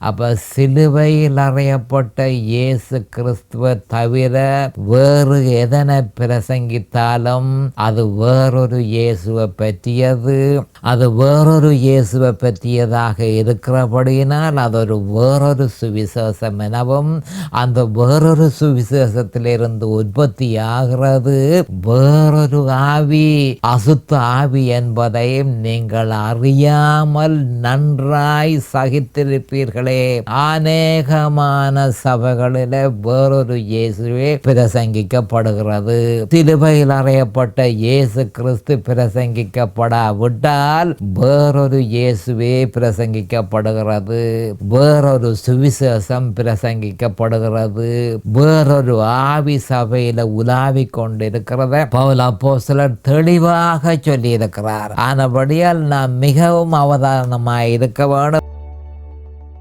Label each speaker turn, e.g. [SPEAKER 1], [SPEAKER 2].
[SPEAKER 1] அப்ப சிலுவையில் அறையப்பட்ட இயேசு கிறிஸ்துவ தவிர வேறு எதனை பிரசங்கித்தாலும் அது வேறொரு இயேசுவை பற்றியது. அது வேறொரு இயேசுவை பற்றியதாக இருக்கிறபடியினால் அது ஒரு வேறொரு சுவிசேஷம் எனவும், அந்த வேறொரு சுவிசேஷத்திலிருந்து உற்பத்தி ஆகிறது வேறொரு ஆவி, அசுத்த ஆவி என்பதையும் நீங்கள் அறியாமல் நன்றாய் சகித்திருப்பீர்களே. அநேகமான சபைகளில் வேறொரு இயேசுவே பிரசங்கிக்கப்படுகிறது. சிலுவையில் அறையப்பட்ட இயேசு கிறிஸ்து பிரசங்கிக்கப்படாவிட்டால் வேறொரு இயேசுவே பிரசங்கிக்கப்படுகிறது, வேறொரு சுவிசேஷம் பிரசங்கிக்கப்படுகிறது, வேறொரு ஆவி சபையில உலாவிக் கொண்டிருக்கிறத பவுல் அப்போஸ்தலர் தெளிவாக சொல்லி இருக்கிறார். ஆனபடியால் நாம் மிகவும் அவதானமாய் இருக்க வேண்டும்.